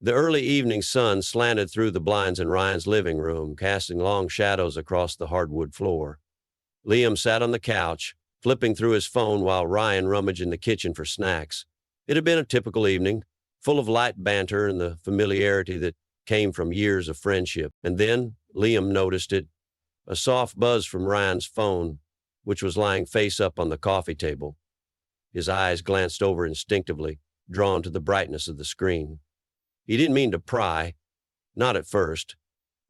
The early evening sun slanted through the blinds in Ryan's living room, casting long shadows across the hardwood floor. Liam sat on the couch, flipping through his phone while Ryan rummaged in the kitchen for snacks. It had been a typical evening, full of light banter and the familiarity that came from years of friendship. And then Liam noticed it, a soft buzz from Ryan's phone, which was lying face up on the coffee table. His eyes glanced over instinctively, drawn to the brightness of the screen. He didn't mean to pry, not at first,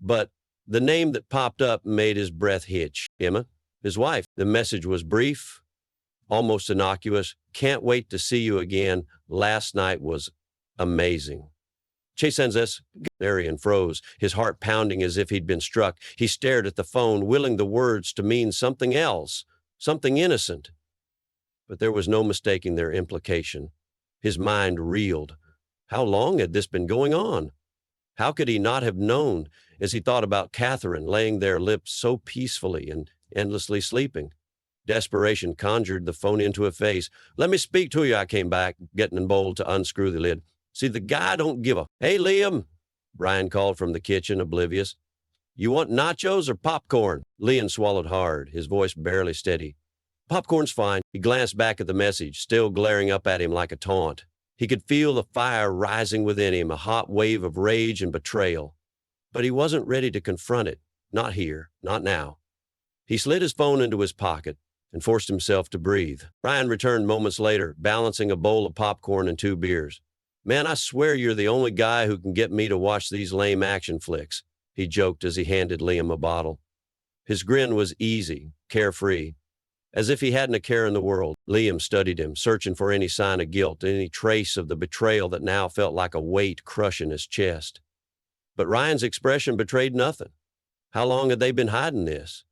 but the name that popped up made his breath hitch. Emma, his wife. The message was brief, almost innocuous. Can't wait to see you again. Last night was amazing. Che sends us. Arian froze, his heart pounding as if he'd been struck. He stared at the phone, willing the words to mean something else, something innocent. But there was no mistaking their implication. His mind reeled. How long had this been going on? How could he not have known as he thought about Catherine laying there lips so peacefully and endlessly sleeping? Desperation conjured the phone into a face. Let me speak to you, I came back, getting bold to unscrew the lid. See, the guy don't give a... Hey, Liam, Ryan called from the kitchen, oblivious. You want nachos or popcorn? Liam swallowed hard, his voice barely steady. Popcorn's fine. He glanced back at the message, still glaring up at him like a taunt. He could feel the fire rising within him, a hot wave of rage and betrayal. But he wasn't ready to confront it. Not here, not now. He slid his phone into his pocket and forced himself to breathe. Ryan returned moments later, balancing a bowl of popcorn and 2 beers. Man, I swear you're the only guy who can get me to watch these lame action flicks, he joked as he handed Liam a bottle. His grin was easy, carefree, as if he hadn't a care in the world. Liam studied him, searching for any sign of guilt, any trace of the betrayal that now felt like a weight crushing his chest. But Ryan's expression betrayed nothing. How long had they been hiding this?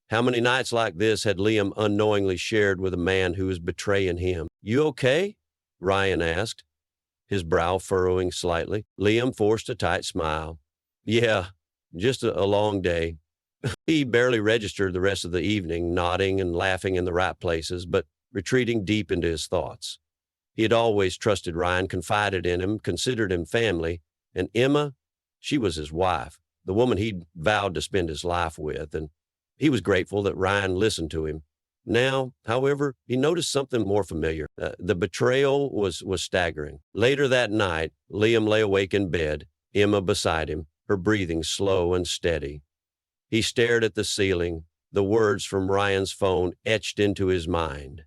How many nights like this had Liam unknowingly shared with a man who was betraying him? You okay? Ryan asked, his brow furrowing slightly. Liam forced a tight smile. Yeah, just a long day. He barely registered the rest of the evening, nodding and laughing in the right places, but retreating deep into his thoughts. He had always trusted Ryan, confided in him, considered him family, and Emma, she was his wife, the woman he'd vowed to spend his life with, and he was grateful that Ryan listened to him. Now, however, he noticed something more familiar. The betrayal was staggering. Later that night, Liam lay awake in bed, Emma beside him, her breathing slow and steady. He stared at the ceiling, the words from Ryan's phone etched into his mind.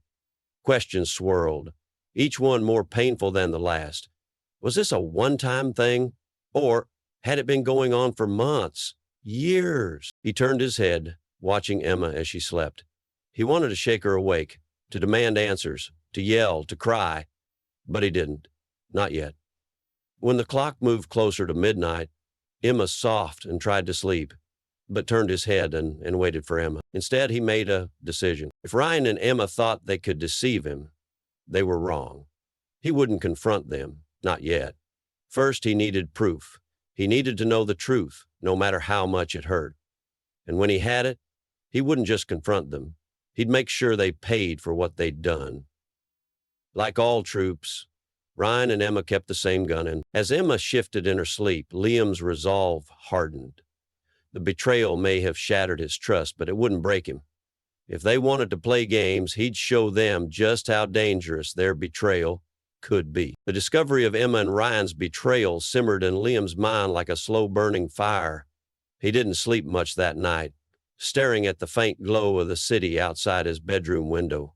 Questions swirled, each one more painful than the last. Was this a one-time thing? Or had it been going on for months, years? He turned his head, watching Emma as she slept. He wanted to shake her awake, to demand answers, to yell, to cry, but he didn't. Not yet. When the clock moved closer to midnight, Emma soughed and tried to sleep, but turned his head and waited for Emma. Instead, he made a decision. If Ryan and Emma thought they could deceive him, they were wrong. He wouldn't confront them, not yet. First, he needed proof. He needed to know the truth, no matter how much it hurt. And when he had it, he wouldn't just confront them. He'd make sure they paid for what they'd done. Like all troops, Ryan and Emma kept the same gun, and as Emma shifted in her sleep, Liam's resolve hardened. The betrayal may have shattered his trust, but it wouldn't break him. If they wanted to play games, he'd show them just how dangerous their betrayal could be. The discovery of Emma and Ryan's betrayal simmered in Liam's mind like a slow-burning fire. He didn't sleep much that night, staring at the faint glow of the city outside his bedroom window.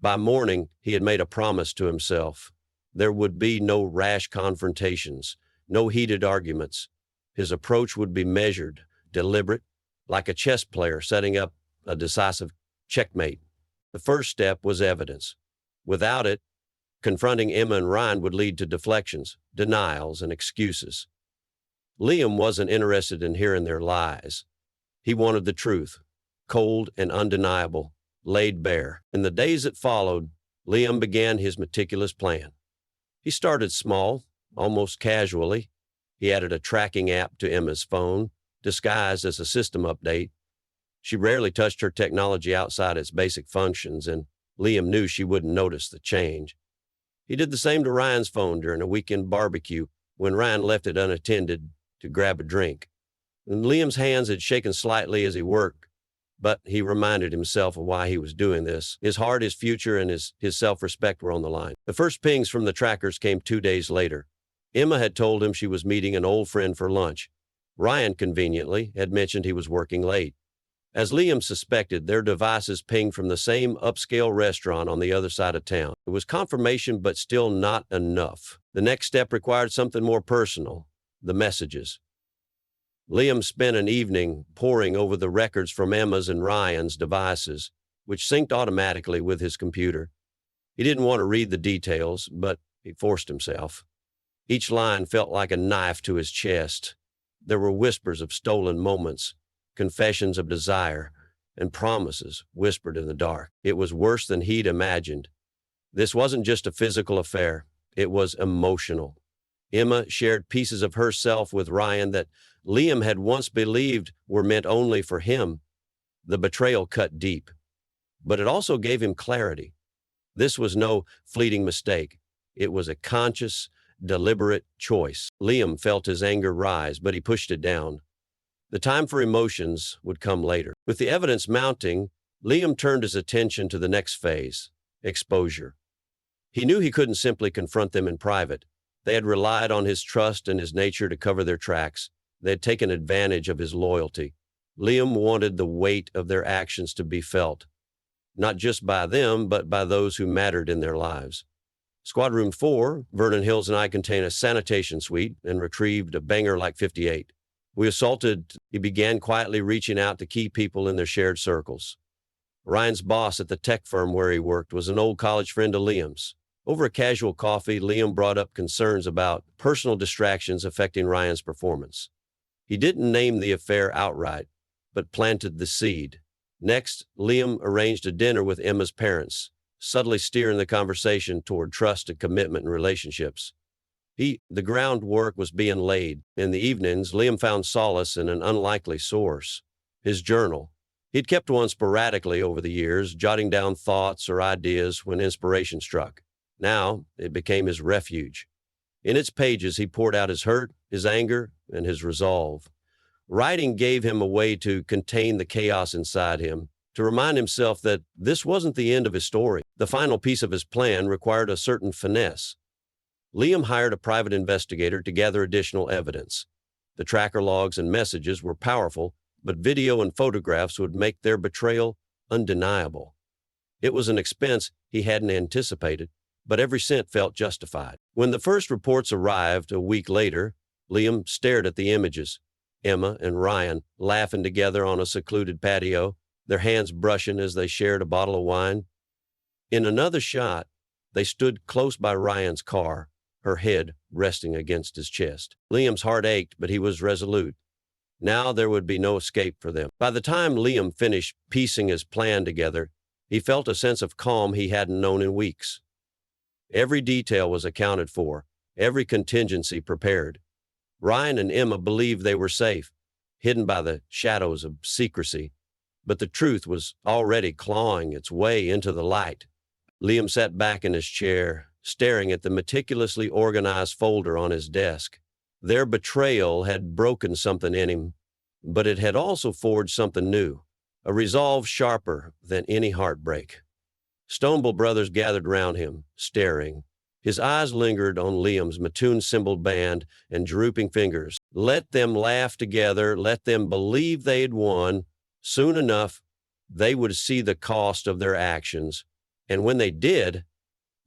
By morning, he had made a promise to himself. There would be no rash confrontations, no heated arguments. His approach would be measured, deliberate, like a chess player setting up a decisive checkmate. The first step was evidence. Without it, confronting Emma and Ryan would lead to deflections, denials, and excuses. Liam wasn't interested in hearing their lies. He wanted the truth, cold and undeniable, laid bare. In the days that followed, Liam began his meticulous plan. He started small, almost casually. He added a tracking app to Emma's phone, disguised as a system update. She rarely touched her technology outside its basic functions, and Liam knew she wouldn't notice the change. He did the same to Ryan's phone during a weekend barbecue, when Ryan left it unattended to grab a drink. And Liam's hands had shaken slightly as he worked, but he reminded himself of why he was doing this. His heart, his future, and his self-respect were on the line. The first pings from the trackers came 2 days later. Emma had told him she was meeting an old friend for lunch. Ryan, conveniently, had mentioned he was working late. As Liam suspected, their devices pinged from the same upscale restaurant on the other side of town. It was confirmation, but still not enough. The next step required something more personal: the messages. Liam spent an evening poring over the records from Emma's and Ryan's devices, which synced automatically with his computer. He didn't want to read the details, but he forced himself. Each line felt like a knife to his chest. There were whispers of stolen moments, confessions of desire, and promises whispered in the dark. It was worse than he'd imagined. This wasn't just a physical affair. It was emotional. Emma shared pieces of herself with Ryan that Liam had once believed were meant only for him. The betrayal cut deep, but it also gave him clarity. This was no fleeting mistake. It was a conscious, deliberate choice. Liam felt his anger rise, but he pushed it down. The time for emotions would come later. With the evidence mounting, Liam turned his attention to the next phase: exposure. He knew he couldn't simply confront them in private. They had relied on his trust and his nature to cover their tracks. They had taken advantage of his loyalty. Liam wanted the weight of their actions to be felt, not just by them, but by those who mattered in their lives. Squad Room 4, Vernon Hills and I contain a sanitation suite and retrieved a banger like 58. We assaulted. He began quietly reaching out to key people in their shared circles. Ryan's boss at the tech firm where he worked was an old college friend of Liam's. Over a casual coffee, Liam brought up concerns about personal distractions affecting Ryan's performance. He didn't name the affair outright, but planted the seed. Next, Liam arranged a dinner with Emma's parents, subtly steering the conversation toward trust and commitment in relationships. The groundwork was being laid. In the evenings, Liam found solace in an unlikely source: his journal. He'd kept one sporadically over the years, jotting down thoughts or ideas when inspiration struck. Now, it became his refuge. In its pages, he poured out his hurt, his anger, and his resolve. Writing gave him a way to contain the chaos inside him, to remind himself that this wasn't the end of his story. The final piece of his plan required a certain finesse. Liam hired a private investigator to gather additional evidence. The tracker logs and messages were powerful, but video and photographs would make their betrayal undeniable. It was an expense he hadn't anticipated, but every cent felt justified. When the first reports arrived a week later, Liam stared at the images: Emma and Ryan laughing together on a secluded patio, their hands brushing as they shared a bottle of wine. In another shot, they stood close by Ryan's car, her head resting against his chest. Liam's heart ached, but he was resolute. Now there would be no escape for them. By the time Liam finished piecing his plan together, he felt a sense of calm he hadn't known in weeks. Every detail was accounted for, every contingency prepared. Ryan and Emma believed they were safe, hidden by the shadows of secrecy, but the truth was already clawing its way into the light. Liam sat back in his chair, staring at the meticulously organized folder on his desk. Their betrayal had broken something in him, but it had also forged something new, a resolve sharper than any heartbreak. Stoneball brothers gathered round him, staring. His eyes lingered on Liam's Mattoon-symboled band and drooping fingers. Let them laugh together, let them believe they'd won. Soon enough, they would see the cost of their actions, and when they did,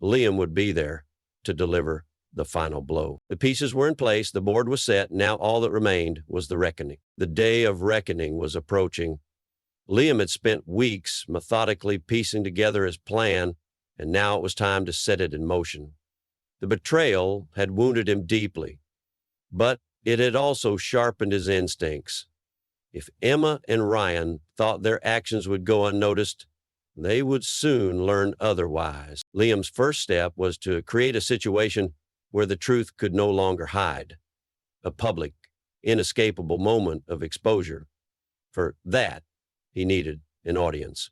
Liam would be there to deliver the final blow. The pieces were in place, the board was set, now all that remained was the reckoning. The day of reckoning was approaching. Liam had spent weeks methodically piecing together his plan, and now it was time to set it in motion. The betrayal had wounded him deeply, but it had also sharpened his instincts. If Emma and Ryan thought their actions would go unnoticed, they would soon learn otherwise. Liam's first step was to create a situation where the truth could no longer hide, a public, inescapable moment of exposure. For that, he needed an audience.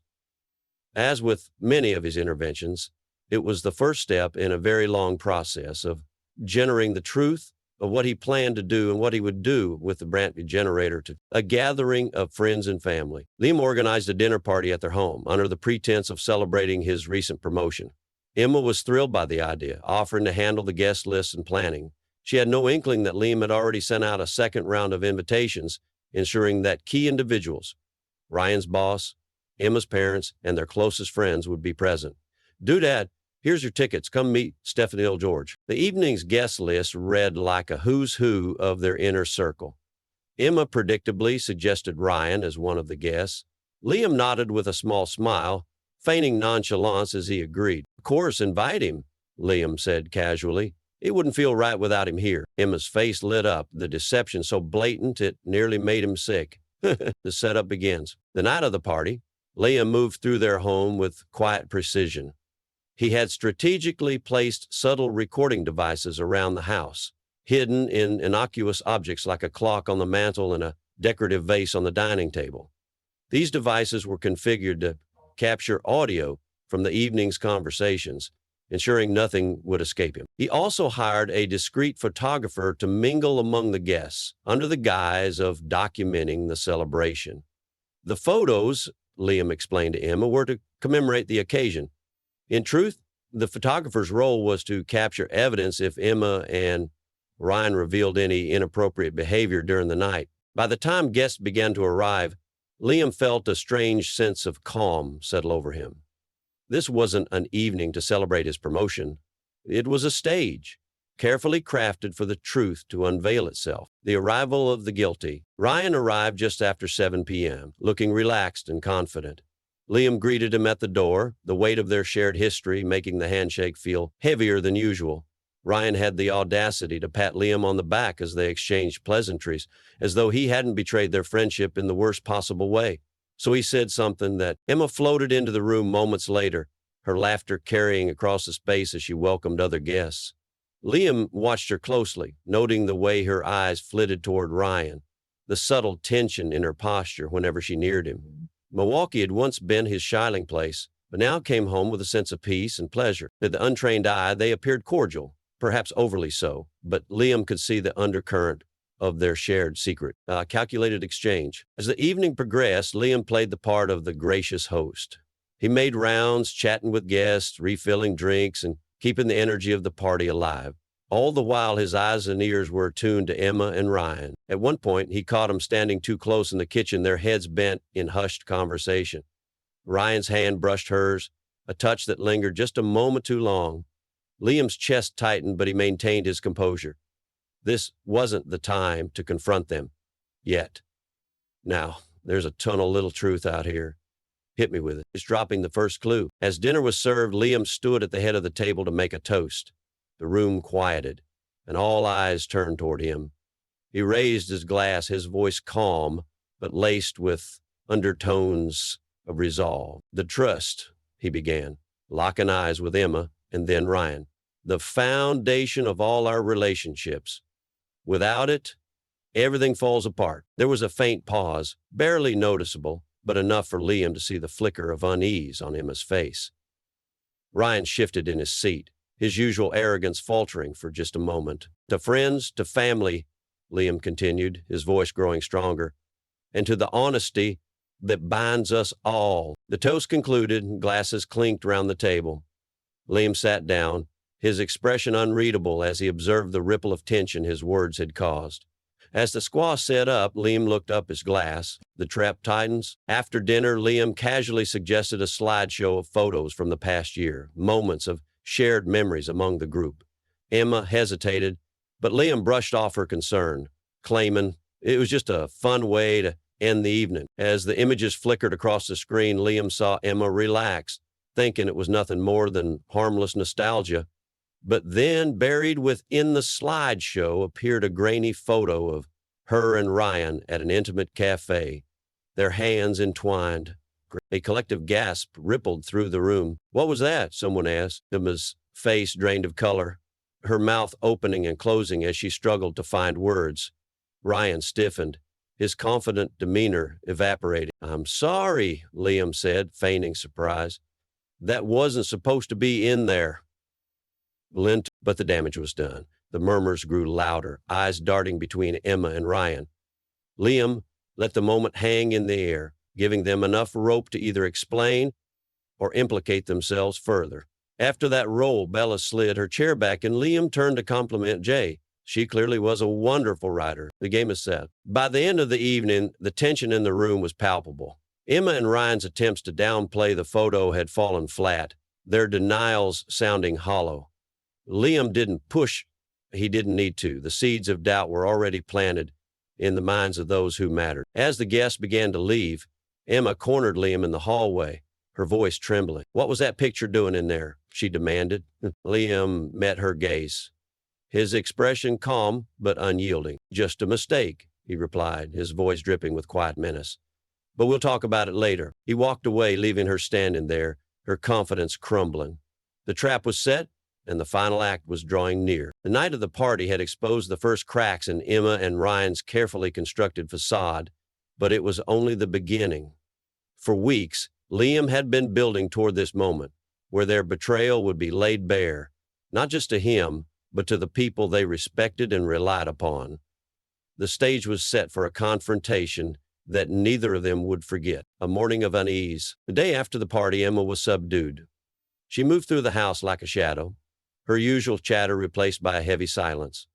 As with many of his interventions, it was the first step in a very long process of generating the truth of what he planned to do and what he would do with the brand new generator to a gathering of friends and family. Liam organized a dinner party at their home under the pretense of celebrating his recent promotion. Emma was thrilled by the idea, offering to handle the guest list and planning. She had no inkling that Liam had already sent out a second round of invitations, ensuring that key individuals, Ryan's boss, Emma's parents, and their closest friends would be present. Doodad, here's your tickets. Come meet Stephanie L. George. The evening's guest list read like a who's who of their inner circle. Emma predictably suggested Ryan as one of the guests. Liam nodded with a small smile, feigning nonchalance as he agreed. Of course, invite him, Liam said casually. It wouldn't feel right without him here. Emma's face lit up, the deception so blatant it nearly made him sick. The setup begins. The night of the party, Liam moved through their home with quiet precision. He had strategically placed subtle recording devices around the house, hidden in innocuous objects like a clock on the mantel and a decorative vase on the dining table. These devices were configured to capture audio from the evening's conversations, ensuring nothing would escape him. He also hired a discreet photographer to mingle among the guests under the guise of documenting the celebration. The photos, Liam explained to Emma, were to commemorate the occasion. In truth, the photographer's role was to capture evidence if Emma and Ryan revealed any inappropriate behavior during the night. By the time guests began to arrive, Liam felt a strange sense of calm settle over him. This wasn't an evening to celebrate his promotion. It was a stage, carefully crafted for the truth to unveil itself. The arrival of the guilty. Ryan arrived just after 7 p.m., looking relaxed and confident. Liam greeted him at the door, the weight of their shared history making the handshake feel heavier than usual. Ryan had the audacity to pat Liam on the back as they exchanged pleasantries, as though he hadn't betrayed their friendship in the worst possible way. So he said something that Emma floated into the room moments later, her laughter carrying across the space as she welcomed other guests. Liam watched her closely, noting the way her eyes flitted toward Ryan, the subtle tension in her posture whenever she neared him. Milwaukee had once been his shying place, but now came home with a sense of peace and pleasure. To the untrained eye, they appeared cordial, perhaps overly so, but Liam could see the undercurrent of their shared secret, a calculated exchange. As the evening progressed, Liam played the part of the gracious host. He made rounds, chatting with guests, refilling drinks, and keeping the energy of the party alive. All the while, his eyes and ears were attuned to Emma and Ryan. At one point, he caught them standing too close in the kitchen, their heads bent in hushed conversation. Ryan's hand brushed hers, a touch that lingered just a moment too long. Liam's chest tightened, but he maintained his composure. This wasn't the time to confront them. Yet. Now, there's a ton of little truth out here. Hit me with it. It's dropping the first clue. As dinner was served, Liam stood at the head of the table to make a toast. The room quieted, and all eyes turned toward him. He raised his glass, his voice calm, but laced with undertones of resolve. The trust, he began, locking eyes with Emma and then Ryan. The foundation of all our relationships. Without it, everything falls apart. There was a faint pause, barely noticeable, but enough for Liam to see the flicker of unease on Emma's face. Ryan shifted in his seat, his usual arrogance faltering for just a moment. To friends, to family, Liam continued, his voice growing stronger, and to the honesty that binds us all. The toast concluded, glasses clinked round the table. Liam sat down, his expression unreadable as he observed the ripple of tension his words had caused. As the squaw set up, Liam looked up his glass. The trap tightens. After dinner, Liam casually suggested a slideshow of photos from the past year, moments of shared memories among the group. Emma hesitated, but Liam brushed off her concern, claiming it was just a fun way to end the evening. As the images flickered across the screen, Liam saw Emma relax, thinking it was nothing more than harmless nostalgia. But then, buried within the slideshow, appeared a grainy photo of her and Ryan at an intimate cafe, their hands entwined. A collective gasp rippled through the room. "What was that?" someone asked. Emma's face drained of color, her mouth opening and closing as she struggled to find words. Ryan stiffened, his confident demeanor evaporated. "I'm sorry," Liam said, feigning surprise. "That wasn't supposed to be in there." But the damage was done. The murmurs grew louder, eyes darting between Emma and Ryan. Liam let the moment hang in the air, giving them enough rope to either explain or implicate themselves further. After that roll, Bella slid her chair back and Liam turned to compliment Jay. She clearly was a wonderful writer. The game is set. By the end of the evening, the tension in the room was palpable. Emma and Ryan's attempts to downplay the photo had fallen flat, their denials sounding hollow. Liam didn't push. He didn't need to. The seeds of doubt were already planted in the minds of those who mattered. As the guests began to leave, Emma cornered Liam in the hallway, her voice trembling. "What was that picture doing in there?" she demanded. Liam met her gaze, his expression calm but unyielding. "Just a mistake," he replied, his voice dripping with quiet menace. "But we'll talk about it later." He walked away, leaving her standing there, her confidence crumbling. The trap was set, and the final act was drawing near. The night of the party had exposed the first cracks in Emma and Ryan's carefully constructed facade, but it was only the beginning. For weeks, Liam had been building toward this moment, where their betrayal would be laid bare, not just to him, but to the people they respected and relied upon. The stage was set for a confrontation that neither of them would forget, a morning of unease. The day after the party, Emma was subdued. She moved through the house like a shadow, her usual chatter replaced by a heavy silence.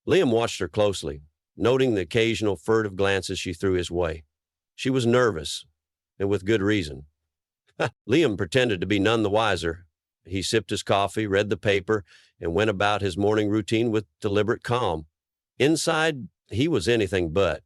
Liam watched her closely, noting the occasional furtive glances she threw his way. She was nervous, and with good reason. Liam pretended to be none the wiser. He sipped his coffee, read the paper, and went about his morning routine with deliberate calm. Inside, he was anything but.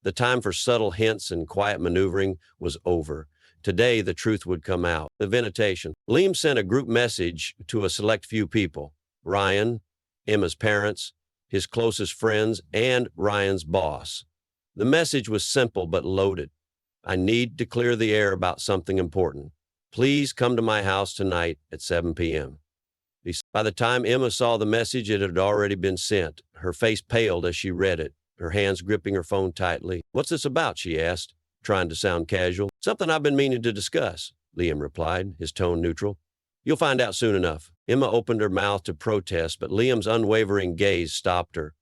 The time for subtle hints and quiet maneuvering was over. Today, the truth would come out. The invitation. Liam sent a group message to a select few people: Ryan, Emma's parents, his closest friends, and Ryan's boss. The message was simple but loaded. "I need to clear the air about something important. Please come to my house tonight at 7 p.m. By the time Emma saw the message, it had already been sent. Her face paled as she read it, her hands gripping her phone tightly. "What's this about?" she asked, trying to sound casual. "Something I've been meaning to discuss," Liam replied, his tone neutral. "You'll find out soon enough." Emma opened her mouth to protest, but Liam's unwavering gaze stopped her.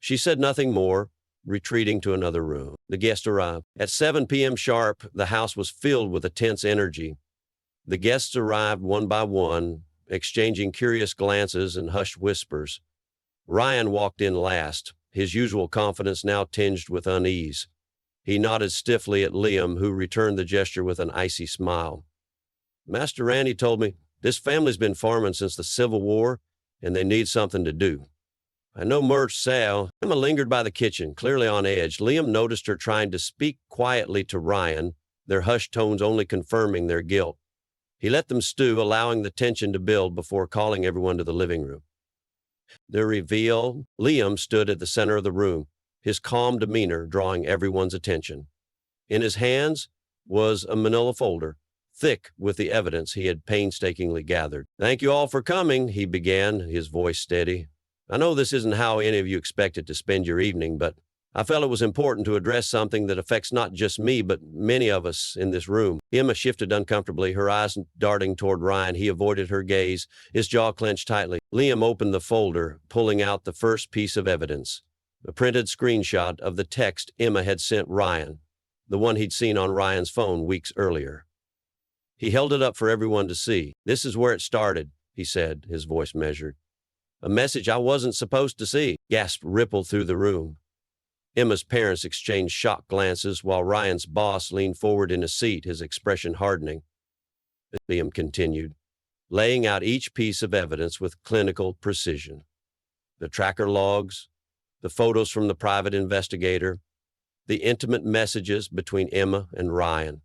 She said nothing more, retreating to another room. The guest arrived. At 7 p.m. sharp, the house was filled with a tense energy. The guests arrived one by one, exchanging curious glances and hushed whispers. Ryan walked in last, his usual confidence now tinged with unease. He nodded stiffly at Liam, who returned the gesture with an icy smile. "Master Randy told me this family's been farming since the Civil War, and they need something to do. I know Merch Sal." Emma lingered by the kitchen, clearly on edge. Liam noticed her trying to speak quietly to Ryan, their hushed tones only confirming their guilt. He let them stew, allowing the tension to build before calling everyone to the living room. The reveal. Liam stood at the center of the room, his calm demeanor drawing everyone's attention. In his hands was a manila folder, thick with the evidence he had painstakingly gathered. "Thank you all for coming," he began, his voice steady. "I know this isn't how any of you expected to spend your evening, but I felt it was important to address something that affects not just me, but many of us in this room." Emma shifted uncomfortably, her eyes darting toward Ryan. He avoided her gaze, his jaw clenched tightly. Liam opened the folder, pulling out the first piece of evidence, a printed screenshot of the text Emma had sent Ryan, the one he'd seen on Ryan's phone weeks earlier. He held it up for everyone to see. "This is where it started," he said, his voice measured. "A message I wasn't supposed to see." Gasp rippled through the room. Emma's parents exchanged shocked glances while Ryan's boss leaned forward in his seat, his expression hardening. Liam continued, laying out each piece of evidence with clinical precision. The tracker logs, the photos from the private investigator, the intimate messages between Emma and Ryan.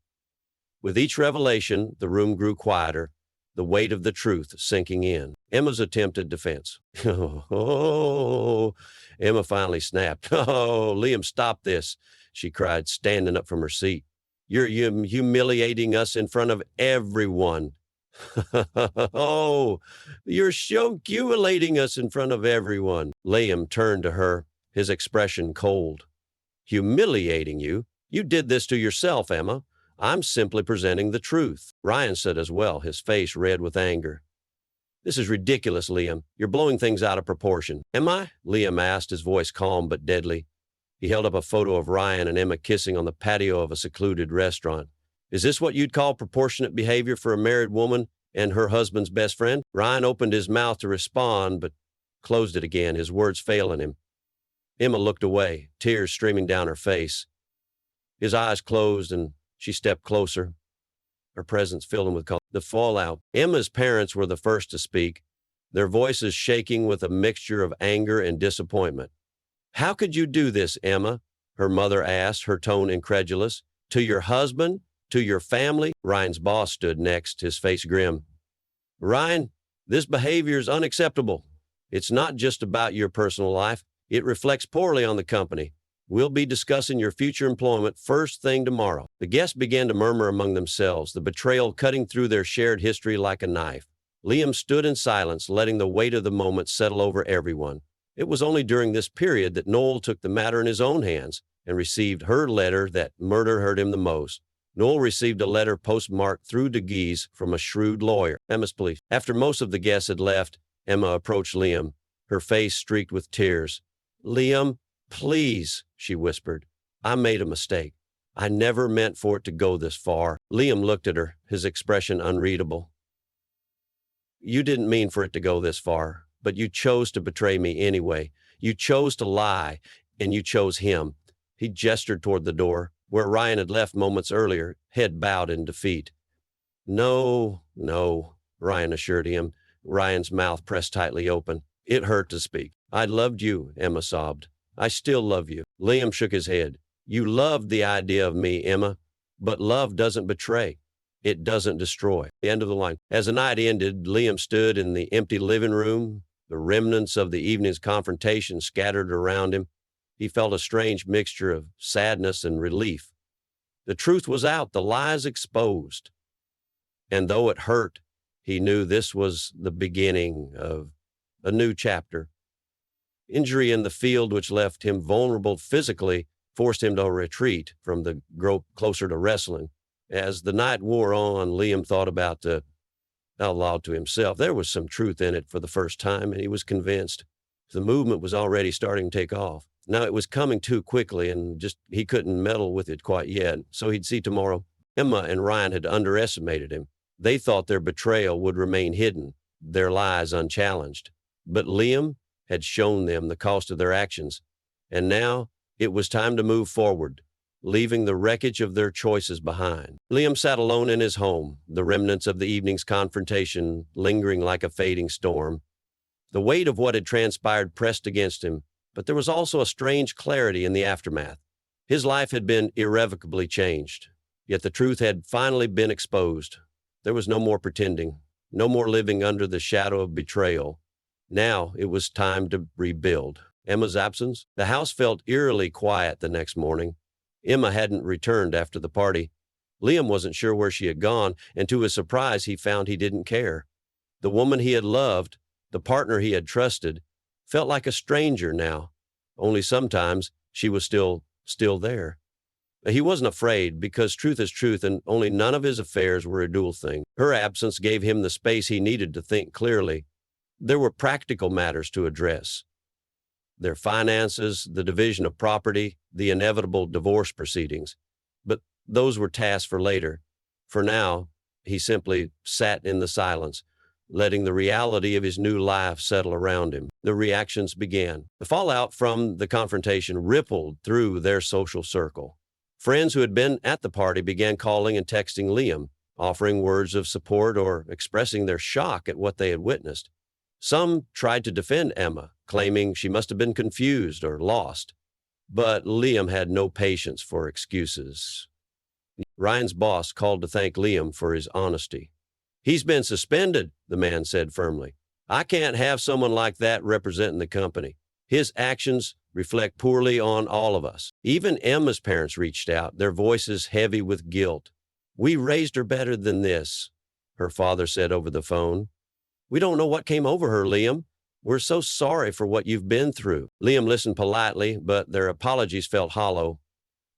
With each revelation, the room grew quieter, the weight of the truth sinking in. Emma's attempt at defense. "Oh," Emma finally snapped. "Oh, Liam, stop this," she cried, standing up from her seat. You're humiliating us in front of everyone." "Oh, you're humiliating us in front of everyone." Liam turned to her, his expression cold. "Humiliating you? You did this to yourself, Emma. I'm simply presenting the truth." Ryan said as well, his face red with anger. This is ridiculous, Liam. You're blowing things out of proportion. Am I? Liam asked, his voice calm but deadly. He held up a photo of Ryan and Emma kissing on the patio of a secluded restaurant. Is this what you'd call proportionate behavior for a married woman and her husband's best friend? Ryan opened his mouth to respond, but closed it again, his words failing him. Emma looked away, tears streaming down her face. His eyes closed and she stepped closer. Her presence filled him with color. The fallout. Emma's parents were the first to speak, their voices shaking with a mixture of anger and disappointment. How could you do this, Emma? Her mother asked, her tone incredulous. To your husband? To your family? Ryan's boss stood next, his face grim. Ryan, this behavior is unacceptable. It's not just about your personal life. It reflects poorly on the company. We'll be discussing your future employment first thing tomorrow. The guests began to murmur among themselves, the betrayal cutting through their shared history like a knife. Liam stood in silence, letting the weight of the moment settle over everyone. It was only during this period that Noel took the matter in his own hands and received her letter that murder hurt him the most. Noel received a letter postmarked through de Guise from a shrewd lawyer. Emma's police. After most of the guests had left, Emma approached Liam, her face streaked with tears. Liam, please, she whispered. I made a mistake. I never meant for it to go this far. Liam looked at her, his expression unreadable. You didn't mean for it to go this far, but you chose to betray me anyway. You chose to lie, and you chose him. He gestured toward the door, where Ryan had left moments earlier, head bowed in defeat. No, Ryan assured him, Ryan's mouth pressed tightly open. It hurt to speak. I loved you, Emma sobbed. I still love you. Liam shook his head. You loved the idea of me, Emma, but love doesn't betray. It doesn't destroy. The end of the line. As the night ended, Liam stood in the empty living room, the remnants of the evening's confrontation scattered around him. He felt a strange mixture of sadness and relief. The truth was out, the lies exposed. And though it hurt, he knew this was the beginning of a new chapter. Injury in the field, which left him vulnerable physically, forced him to retreat from the grope closer to wrestling. As the night wore on, Liam thought about out loud to himself. There was some truth in it for the first time, and he was convinced. The movement was already starting to take off. Now it was coming too quickly, and he couldn't meddle with it quite yet, so he'd see tomorrow. Emma and Ryan had underestimated him. They thought their betrayal would remain hidden, their lies unchallenged. But Liam had shown them the cost of their actions, and now it was time to move forward, leaving the wreckage of their choices behind. Liam sat alone in his home, the remnants of the evening's confrontation lingering like a fading storm. The weight of what had transpired pressed against him, but there was also a strange clarity in the aftermath. His life had been irrevocably changed, yet the truth had finally been exposed. There was no more pretending, no more living under the shadow of betrayal. Now it was time to rebuild. Emma's absence? The house felt eerily quiet the next morning. Emma hadn't returned after the party. Liam wasn't sure where she had gone, and to his surprise, he found he didn't care. The woman he had loved, the partner he had trusted, felt like a stranger now. Only sometimes she was still there. He wasn't afraid, because truth is truth, and only none of his affairs were a dual thing. Her absence gave him the space he needed to think clearly. There were practical matters to address. Their finances, the division of property, the inevitable divorce proceedings. But those were tasks for later. For now, he simply sat in the silence, letting the reality of his new life settle around him. The reactions began. The fallout from the confrontation rippled through their social circle. Friends who had been at the party began calling and texting Liam, offering words of support or expressing their shock at what they had witnessed. Some tried to defend Emma, claiming she must have been confused or lost. But Liam had no patience for excuses. Ryan's boss called to thank Liam for his honesty. He's been suspended, the man said firmly. I can't have someone like that representing the company. His actions reflect poorly on all of us. Even Emma's parents reached out, their voices heavy with guilt. We raised her better than this, her father said over the phone. We don't know what came over her, Liam. We're so sorry for what you've been through. Liam listened politely, but their apologies felt hollow.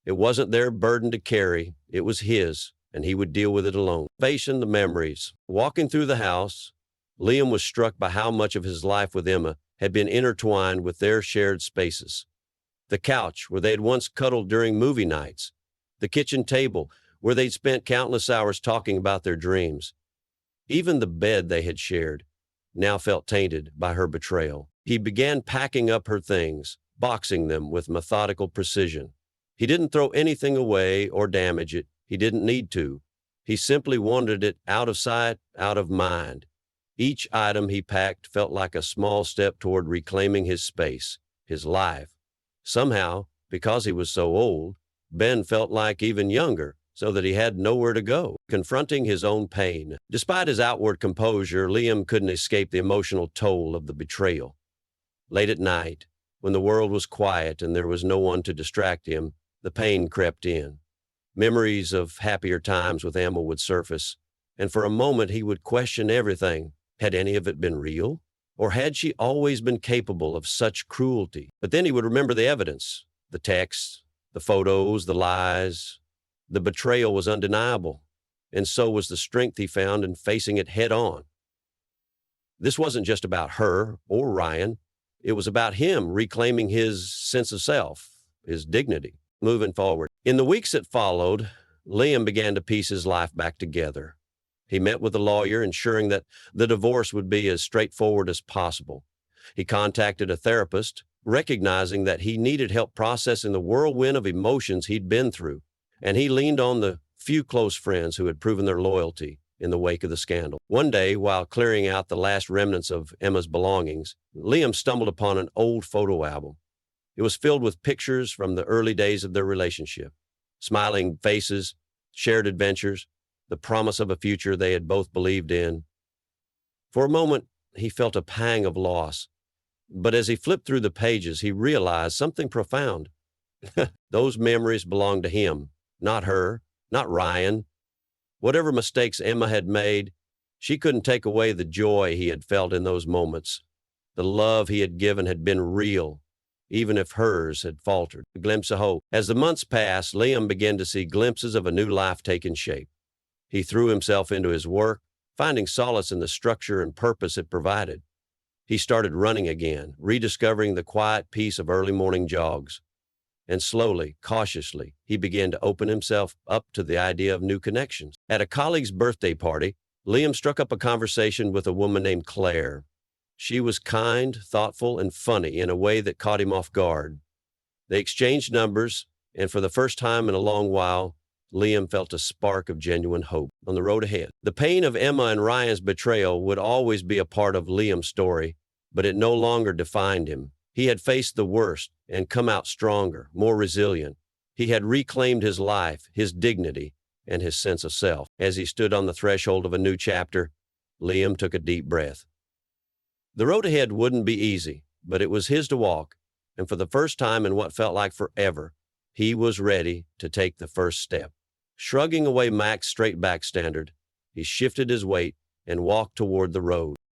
It wasn't their burden to carry. It was his, and he would deal with it alone. Facing the memories. Walking through the house, Liam was struck by how much of his life with Emma had been intertwined with their shared spaces. The couch where they had once cuddled during movie nights, the kitchen table where they'd spent countless hours talking about their dreams. Even the bed they had shared now felt tainted by her betrayal. He began packing up her things, boxing them with methodical precision. He didn't throw anything away or damage it. He didn't need to. He simply wanted it out of sight, out of mind. Each item he packed felt like a small step toward reclaiming his space, his life. Somehow, because he was so old, Ben felt like even younger, so that he had nowhere to go, confronting his own pain. Despite his outward composure, Liam couldn't escape the emotional toll of the betrayal. Late at night, when the world was quiet and there was no one to distract him, the pain crept in. Memories of happier times with Emma would surface, and for a moment he would question everything. Had any of it been real? Or had she always been capable of such cruelty? But then he would remember the evidence, the texts, the photos, the lies. The betrayal was undeniable, and so was the strength he found in facing it head on. This wasn't just about her or Ryan. It was about him reclaiming his sense of self, his dignity, moving forward. In the weeks that followed, Liam began to piece his life back together. He met with a lawyer, ensuring that the divorce would be as straightforward as possible. He contacted a therapist, recognizing that he needed help processing the whirlwind of emotions he'd been through, and he leaned on the few close friends who had proven their loyalty in the wake of the scandal. One day, while clearing out the last remnants of Emma's belongings, Liam stumbled upon an old photo album. It was filled with pictures from the early days of their relationship, smiling faces, shared adventures, the promise of a future they had both believed in. For a moment, he felt a pang of loss, but as he flipped through the pages, he realized something profound. Those memories belonged to him, not her, not Ryan. Whatever mistakes Emma had made, she couldn't take away the joy he had felt in those moments. The love he had given had been real, even if hers had faltered. A glimpse of hope. As the months passed, Liam began to see glimpses of a new life taking shape. He threw himself into his work, finding solace in the structure and purpose it provided. He started running again, rediscovering the quiet peace of early morning jogs. And slowly, cautiously, he began to open himself up to the idea of new connections. At a colleague's birthday party, Liam struck up a conversation with a woman named Claire. She was kind, thoughtful, and funny in a way that caught him off guard. They exchanged numbers, and for the first time in a long while, Liam felt a spark of genuine hope on the road ahead. The pain of Emma and Ryan's betrayal would always be a part of Liam's story, but it no longer defined him. He had faced the worst and come out stronger, more resilient. He had reclaimed his life, his dignity, and his sense of self. As he stood on the threshold of a new chapter, Liam took a deep breath. The road ahead wouldn't be easy, but it was his to walk, and for the first time in what felt like forever, he was ready to take the first step. Shrugging away Mac's straight-back standard, he shifted his weight and walked toward the road.